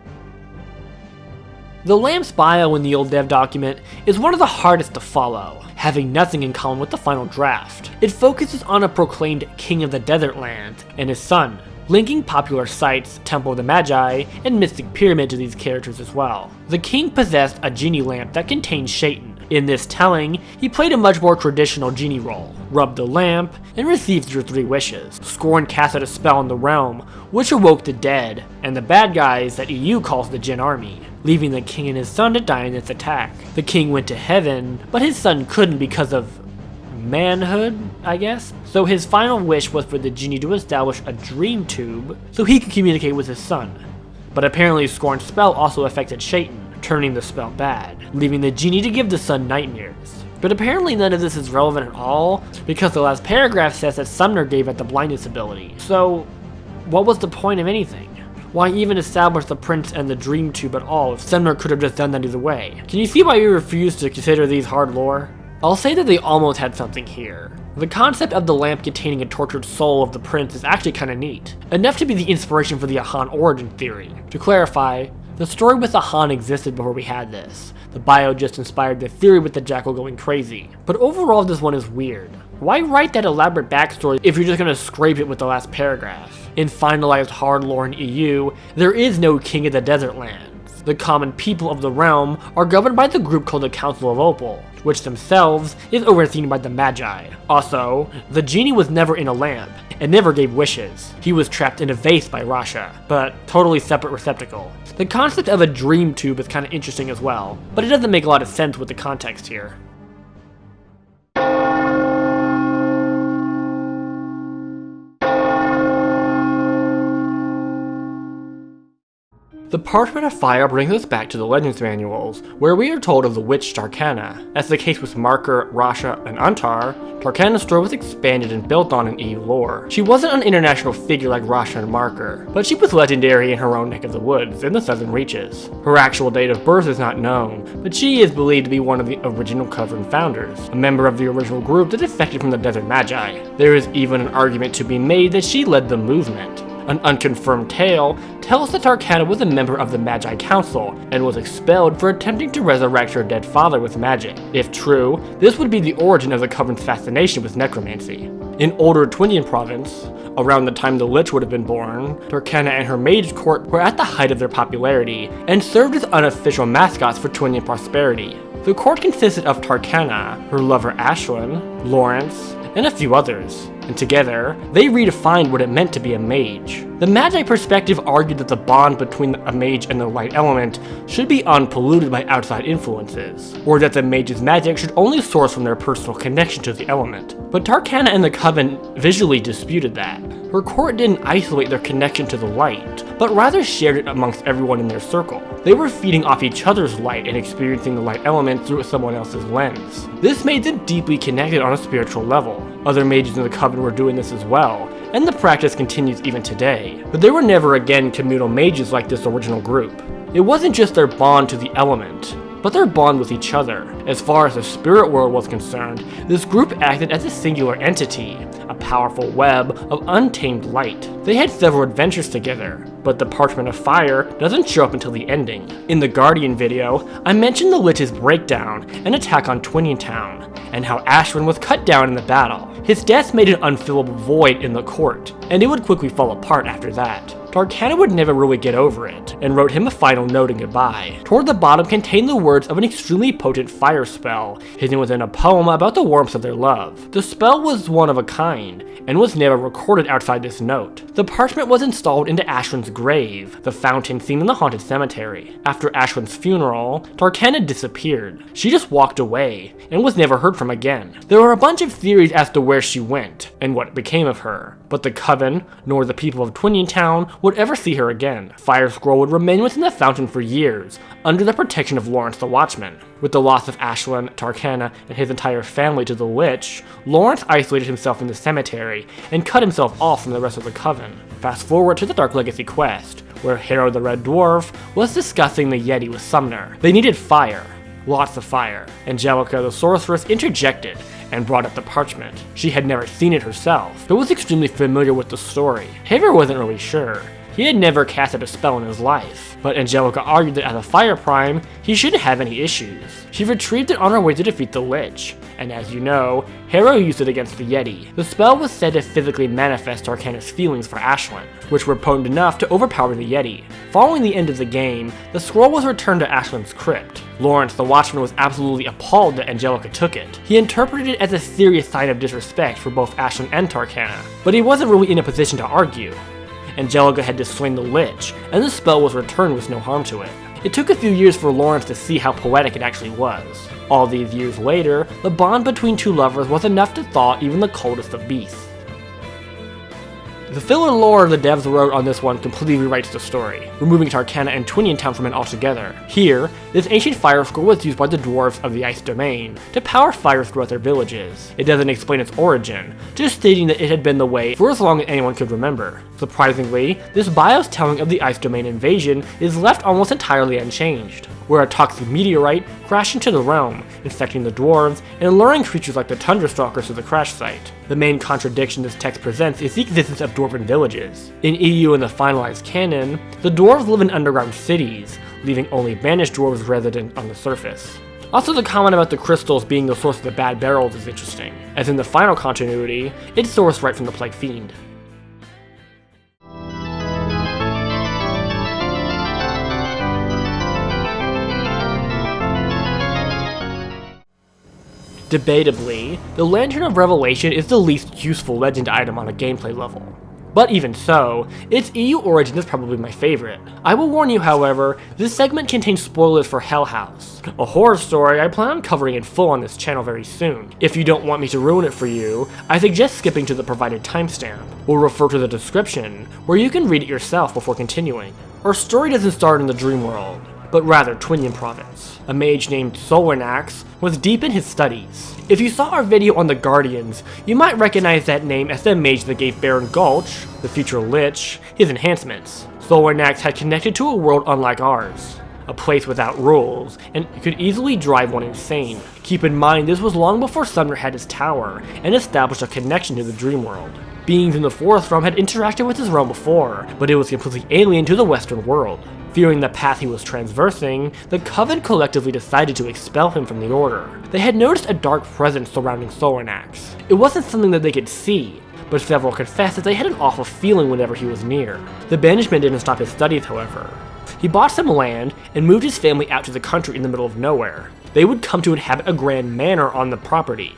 The lamp's bio in the old dev document is one of the hardest to follow, having nothing in common with the final draft. It focuses on a proclaimed king of the desert lands and his son, linking popular sites, Temple of the Magi, and Mystic Pyramid to these characters as well. The king possessed a genie lamp that contained Shaitan. In this telling, he played a much more traditional genie role, rubbed the lamp, and received your 3 wishes. Scorn casted a spell on the realm, which awoke the dead, and the bad guys that EU calls the Djinn army, leaving the king and his son to die in its attack. The king went to heaven, but his son couldn't because of manhood, I guess? So his final wish was for the genie to establish a dream tube so he could communicate with his son. But apparently Scorn's spell also affected Shaitan, turning the spell bad, leaving the genie to give the son nightmares. But apparently none of this is relevant at all, because the last paragraph says that Sumner gave it the blindness ability. So, what was the point of anything? Why even establish the prince and the dream tube at all if Sumner could have just done that either way? Can you see why we refuse to consider these hard lore? I'll say that they almost had something here. The concept of the lamp containing a tortured soul of the prince is actually kinda neat, enough to be the inspiration for the Ahan origin theory. To clarify, the story with Ahan existed before we had this. The bio just inspired the theory with the jackal going crazy. But overall this one is weird. Why write that elaborate backstory if you're just gonna scrape it with the last paragraph? In finalized hard lore in EU, there is no king of the desert lands. origins. The common people of the realm are governed by the group called the Council of Opal, which themselves is overseen by the Magi. Also, the genie was never in a lamp, and never gave wishes. He was trapped in a vase by Rasha, but totally separate receptacle. The concept of a dream tube is kinda interesting as well, but it doesn't make a lot of sense with the context here. The Parchment of Fire brings us back to the Legends manuals, where we are told of the witch Tarkana. As the case with Marker, Rasha, and Untar, Tarkana's story was expanded and built on in EU lore. She wasn't an international figure like Rasha and Marker, but she was legendary in her own neck of the woods, in the Southern Reaches. Her actual date of birth is not known, but she is believed to be one of the original Coven founders, a member of the original group that defected from the Desert Magi. There is even an argument to be made that she led the movement. An unconfirmed tale tells that Tarkana was a member of the Magi Council and was expelled for attempting to resurrect her dead father with magic. If true, this would be the origin of the Coven's fascination with necromancy. In older Twinian province, around the time the Lich would have been born, Tarkana and her mage court were at the height of their popularity and served as unofficial mascots for Twinian prosperity. The court consisted of Tarkana, her lover Ashlyn, Lawrence, and a few others, and together, they redefined what it meant to be a mage. The Magi perspective argued that the bond between a mage and the light element should be unpolluted by outside influences, or that the mage's magic should only source from their personal connection to the element. But Tarkana and the Coven visually disputed that. Her court didn't isolate their connection to the light, but rather shared it amongst everyone in their circle. They were feeding off each other's light and experiencing the light element through someone else's lens. This made them deeply connected on a spiritual level. Other mages in the Coven were doing this as well, and the practice continues even today. But there were never again communal mages like this original group. It wasn't just their bond to the element, but their bond with each other. As far as the spirit world was concerned, this group acted as a singular entity, a powerful web of untamed light. They had several adventures together, but the Parchment of Fire doesn't show up until the ending. In the Guardian video, I mentioned the Lich's breakdown and attack on Twinian Town, and how Ashlyn was cut down in the battle. His death made an unfillable void in the court, and it would quickly fall apart after that. Tarkana would never really get over it, and wrote him a final note in goodbye. Toward the bottom contained the words of an extremely potent fire spell, hidden within a poem about the warmth of their love. The spell was one of a kind, and was never recorded outside this note. The parchment was installed into Ashlyn's grave, the fountain seen in the haunted cemetery. After Ashlyn's funeral, Tarkana disappeared. She just walked away, and was never heard from again. There were a bunch of theories as to where she went, and what became of her, but the Coven, nor the people of Twinian Town, would ever see her again. Fire Scroll would remain within the fountain for years, under the protection of Lawrence the Watchman. With the loss of Ashlyn, Tarkana, and his entire family to the Lich, Lawrence isolated himself in the cemetery, and cut himself off from the rest of the Coven. Fast forward to the Dark Legacy quest, where Harrow the Red Dwarf was discussing the Yeti with Sumner. They needed fire. Lots of fire. Angelica the Sorceress interjected, and brought up the parchment. She had never seen it herself, but was extremely familiar with the story. Harrow wasn't really sure. He had never casted a spell in his life, but Angelica argued that as a Fire Prime, he shouldn't have any issues. She retrieved it on her way to defeat the Lich, and as you know, Harrow used it against the Yeti. The spell was said to physically manifest Tarkana's feelings for Ashlyn, which were potent enough to overpower the Yeti. Following the end of the game, the scroll was returned to Ashlyn's crypt. Lawrence the Watchman was absolutely appalled that Angelica took it. He interpreted it as a serious sign of disrespect for both Ashlyn and Tarkana, but he wasn't really in a position to argue. Angelica had just slain the Lich, and the spell was returned with no harm to it. It took a few years for Lawrence to see how poetic it actually was. All these years later, the bond between two lovers was enough to thaw even the coldest of beasts. The filler lore the devs wrote on this one completely rewrites the story, removing Tarkana and Twinian Town from it altogether. Here, this ancient fire scroll was used by the dwarves of the Ice Domain to power fires throughout their villages. It doesn't explain its origin, just stating that it had been the way for as long as anyone could remember. Surprisingly, this BIOS telling of the Ice Domain invasion is left almost entirely unchanged, where a toxic meteorite crashed into the realm, infecting the dwarves and luring creatures like the Tundra Stalkers to the crash site. The main contradiction this text presents is the existence of dwarven villages. In EU and the finalized canon, the dwarves live in underground cities, leaving only banished dwarves resident on the surface. Also, the comment about the crystals being the source of the bad barrels is interesting, as in the final continuity, it's sourced right from the Plague Fiend. Debatably, the Lantern of Revelation is the least useful legend item on a gameplay level. But even so, its EU origin is probably my favorite. I will warn you, however, this segment contains spoilers for Hell House, a horror story I plan on covering in full on this channel very soon. If you don't want me to ruin it for you, I suggest skipping to the provided timestamp, or refer to the description, where you can read it yourself before continuing. Our story doesn't start in the dream world, but rather Twinian province. A mage named Solwinax was deep in his studies. If you saw our video on the Guardians, you might recognize that name as the mage that gave Baron Gulch, the future Lich, his enhancements. Solwinax had connected to a world unlike ours, a place without rules, and could easily drive one insane. Keep in mind this was long before Sumner had his tower, and established a connection to the dream world. Beings in the Forest Realm had interacted with his realm before, but it was completely alien to the Western world. Fearing the path he was transversing, the Coven collectively decided to expel him from the Order. They had noticed a dark presence surrounding Solwinax. It wasn't something that they could see, but several confessed that they had an awful feeling whenever he was near. The banishment didn't stop his studies, however. He bought some land and moved his family out to the country in the middle of nowhere. They would come to inhabit a grand manor on the property.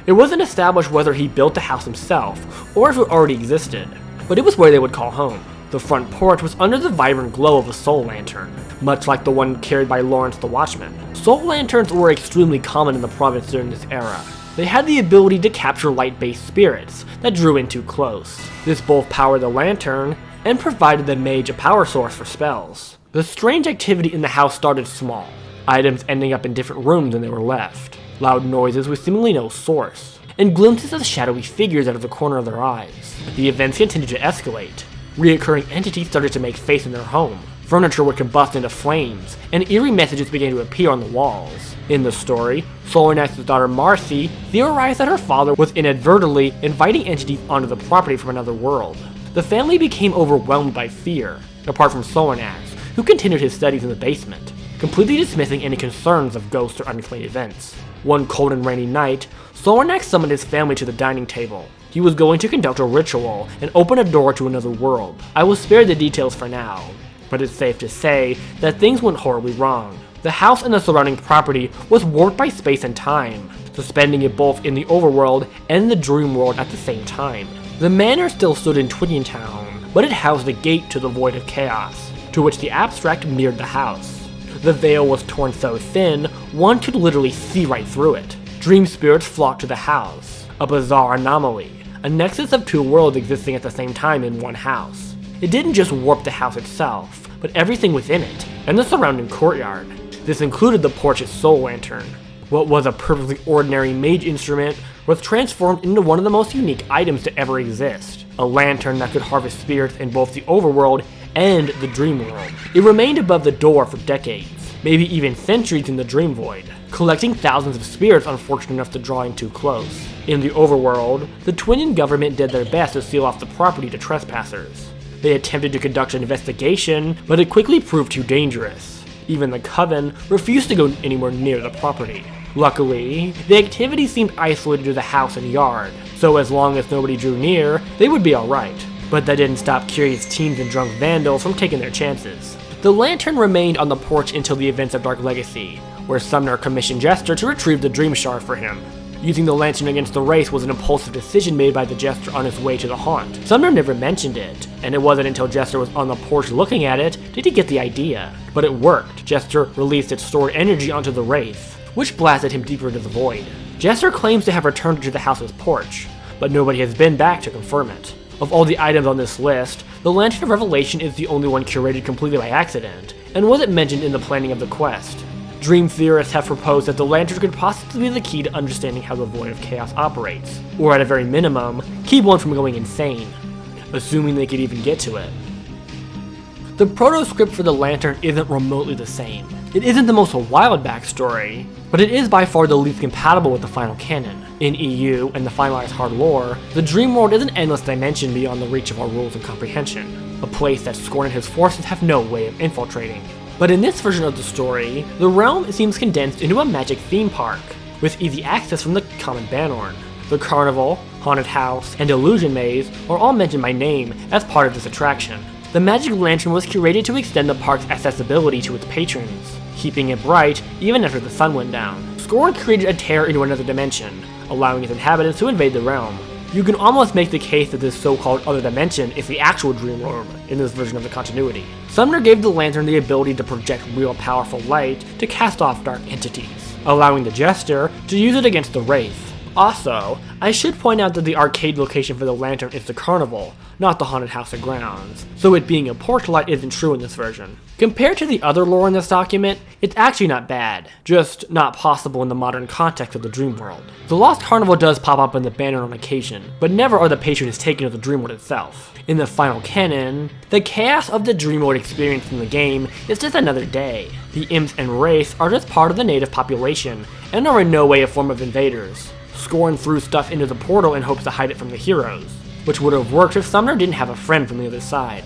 It wasn't established whether he built the house himself, or if it already existed, but it was where they would call home. The front porch was under the vibrant glow of a soul lantern, much like the one carried by Lawrence the Watchman. Soul lanterns were extremely common in the province during this era. They had the ability to capture light-based spirits that drew in too close. This both powered the lantern and provided the mage a power source for spells. The strange activity in the house started small, items ending up in different rooms than they were left, loud noises with seemingly no source, and glimpses of shadowy figures out of the corner of their eyes. The events continued to escalate. Reoccurring entities started to make face in their home. Furniture would combust into flames, and eerie messages began to appear on the walls. In the story, Solwinax's daughter Marcy theorized that her father was inadvertently inviting entities onto the property from another world. The family became overwhelmed by fear, apart from Solwinax, who continued his studies in the basement, completely dismissing any concerns of ghosts or unexplained events. One cold and rainy night, Solwinax summoned his family to the dining table. He was going to conduct a ritual and open a door to another world. I will spare the details for now, but it's safe to say that things went horribly wrong. The house and the surrounding property was warped by space and time, suspending it both in the overworld and the dream world at the same time. The manor still stood in Twinian Town, but it housed a gate to the void of chaos, to which the abstract mirrored the house. The veil was torn so thin, one could literally see right through it. Dream spirits flocked to the house, a bizarre anomaly, a nexus of two worlds existing at the same time in one house. It didn't just warp the house itself, but everything within it, and the surrounding courtyard. This included the porch's soul lantern. What was a perfectly ordinary mage instrument was transformed into one of the most unique items to ever exist, a lantern that could harvest spirits in both the overworld and the dream world. It remained above the door for decades, maybe even centuries in the dream void, collecting thousands of spirits unfortunate enough to draw in too close. In the overworld, the Twinian government did their best to seal off the property to trespassers. They attempted to conduct an investigation, but it quickly proved too dangerous. Even the Coven refused to go anywhere near the property. Luckily, the activity seemed isolated to the house and yard, so as long as nobody drew near, they would be alright. But that didn't stop curious teens and drunk vandals from taking their chances. The lantern remained on the porch until the events of Dark Legacy, where Sumner commissioned Jester to retrieve the Dream Shard for him. Using the lantern against the race was an impulsive decision made by the Jester on his way to the haunt. Sumner never mentioned it, and it wasn't until Jester was on the porch looking at it did he get the idea. But it worked. Jester released its stored energy onto the wraith, which blasted him deeper into the void. Jester claims to have returned to the house's porch, but nobody has been back to confirm it. Of all the items on this list, the Lantern of Revelation is the only one curated completely by accident, and wasn't mentioned in the planning of the quest. Dream theorists have proposed that the lantern could possibly be the key to understanding how the Void of Chaos operates, or at a very minimum, keep one from going insane, assuming they could even get to it. The proto-script for the lantern isn't remotely the same. It isn't the most wild backstory, but it is by far the least compatible with the final canon. In EU and the finalized hard lore, the dream world is an endless dimension beyond the reach of our rules and comprehension, a place that Scorn and his forces have no way of infiltrating. But in this version of the story, the realm seems condensed into a magic theme park, with easy access from the common Banorn. The carnival, haunted house, and illusion maze are all mentioned by name as part of this attraction. The magic lantern was curated to extend the park's accessibility to its patrons, keeping it bright even after the sun went down. Scorn created a tear into another dimension, allowing its inhabitants to invade the realm. You can almost make the case that this so-called other dimension is the actual dream world in this version of the continuity. Sumner gave the lantern the ability to project real powerful light to cast off dark entities, allowing the Jester to use it against the Wraith. Also, I should point out that the arcade location for the lantern is the carnival, not the haunted house or grounds, so it being a porch light isn't true in this version. Compared to the other lore in this document, it's actually not bad, just not possible in the modern context of the dream world. The Lost Carnival does pop up in the banner on occasion, but never are the patrons taken to the dream world itself. In the final canon, the chaos of the dream world experience in the game is just another day. The imps and wraiths are just part of the native population, and are in no way a form of invaders. Scorn threw stuff into the portal in hopes to hide it from the heroes, which would have worked if Sumner didn't have a friend from the other side.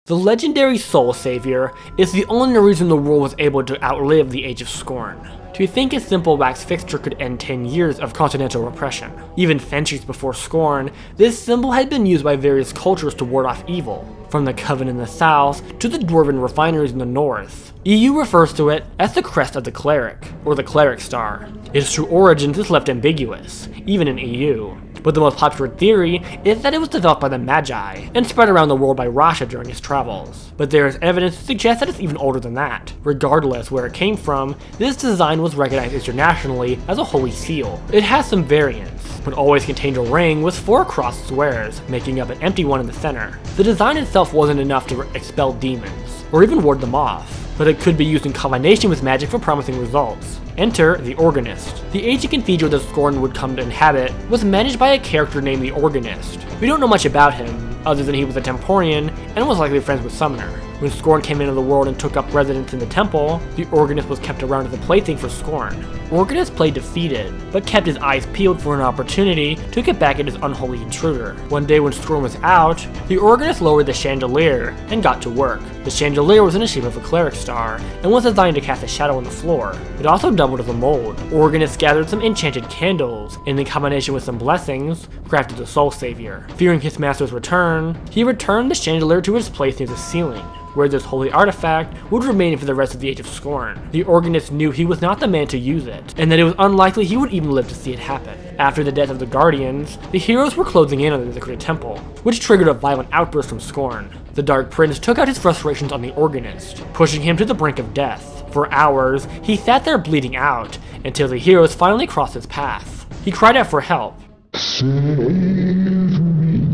The legendary Soul Savior is the only reason the world was able to outlive the Age of Scorn. To think a simple wax fixture could end 10 years of continental repression. Even centuries before Scorn, this symbol had been used by various cultures to ward off evil, from the Coven in the south to the Dwarven refineries in the north. EU refers to it as the crest of the cleric, or the cleric star. Its true origins is left ambiguous, even in EU. But the most popular theory is that it was developed by the Magi, and spread around the world by Rasha during his travels. But there is evidence to suggest that it's even older than that. Regardless where it came from, this design was recognized internationally as a holy seal. It has some variants, but always contained a ring with 4 crossed squares, making up an empty one in the center. The design itself wasn't enough to expel demons, or even ward them off, but it could be used in combination with magic for promising results. Enter the Organist. The ancient cathedral that Scorn would come to inhabit was managed by a character named the Organist. We don't know much about him, other than he was a Temporian and was likely friends with Sumner. When Scorn came into the world and took up residence in the temple, the Organist was kept around as a plaything for Scorn. Organist played defeated, but kept his eyes peeled for an opportunity to get back at his unholy intruder. One day when Scorn was out, the Organist lowered the chandelier and got to work. The chandelier was in the shape of a cleric star, and was designed to cast a shadow on the floor. It also doubled as a mold. Organist gathered some enchanted candles, and in combination with some blessings, crafted the Soul Savior. Fearing his master's return, he returned the chandelier to its place near the ceiling, where this holy artifact would remain for the rest of the Age of Scorn. The Organist knew he was not the man to use it, and that it was unlikely he would even live to see it happen. After the death of the Guardians, the heroes were closing in on the Desecrated Temple, which triggered a violent outburst from Scorn. The Dark Prince took out his frustrations on the Organist, pushing him to the brink of death. For hours, he sat there bleeding out, until the heroes finally crossed his path. He cried out for help. Save me,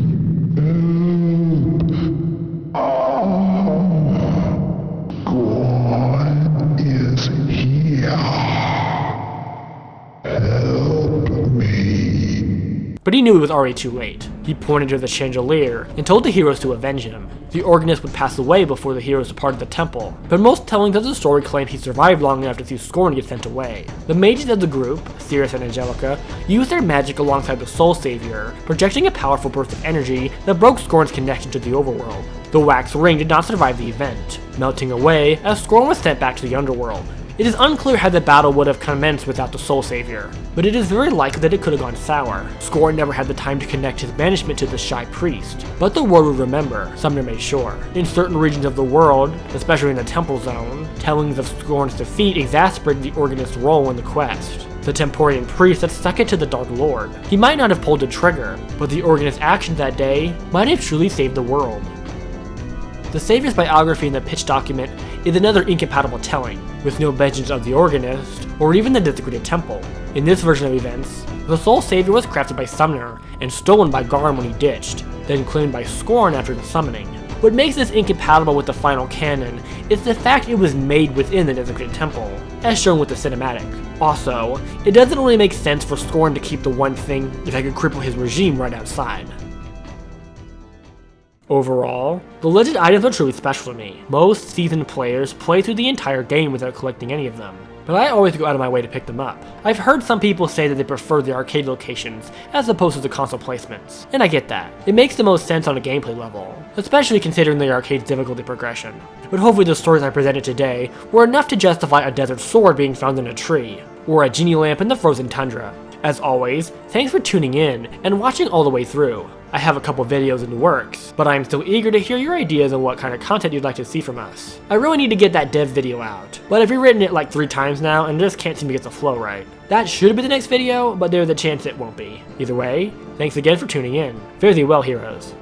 God is here. Help me. But he knew it was already too late. He pointed to the chandelier and told the heroes to avenge him. The Organist would pass away before the heroes departed the temple, but most tellings of the story claim he survived long enough to see Scorn get sent away. The mages of the group, Cirrus and Angelica, used their magic alongside the Soul Savior, projecting a powerful burst of energy that broke Scorn's connection to the overworld. The wax ring did not survive the event, melting away as Scorn was sent back to the underworld. It is unclear how the battle would have commenced without the Soul Savior, but it is very likely that it could have gone sour. Scorn never had the time to connect his banishment to the Shy Priest, but the world would remember, Sumner made sure. In certain regions of the world, especially in the Temple Zone, tellings of Scorn's defeat exasperated the Organist's role in the quest. The Temporian priest had stuck it to the Dark Lord. He might not have pulled the trigger, but the Organist's actions that day might have truly saved the world. The Savior's biography in the pitch document is another incompatible telling, with no mentions of the Organist, or even the Desecrated Temple. In this version of events, the Soul Savior was crafted by Sumner, and stolen by Garm when he ditched, then claimed by Scorn after the summoning. What makes this incompatible with the final canon is the fact it was made within the Desecrated Temple, as shown with the cinematic. Also, it doesn't really make sense for Scorn to keep the one thing if I could cripple his regime right outside. Overall, the legend items are truly special to me. Most seasoned players play through the entire game without collecting any of them, but I always go out of my way to pick them up. I've heard some people say that they prefer the arcade locations as opposed to the console placements, and I get that. It makes the most sense on a gameplay level, especially considering the arcade's difficulty progression. But hopefully the stories I presented today were enough to justify a desert sword being found in a tree, or a genie lamp in the frozen tundra. As always, thanks for tuning in and watching all the way through. I have a couple videos in the works, but I am still eager to hear your ideas on what kind of content you'd like to see from us. I really need to get that dev video out, but I've rewritten it like 3 times now and just can't seem to get the flow right. That should be the next video, but there's a chance it won't be. Either way, thanks again for tuning in. Fare thee well, heroes.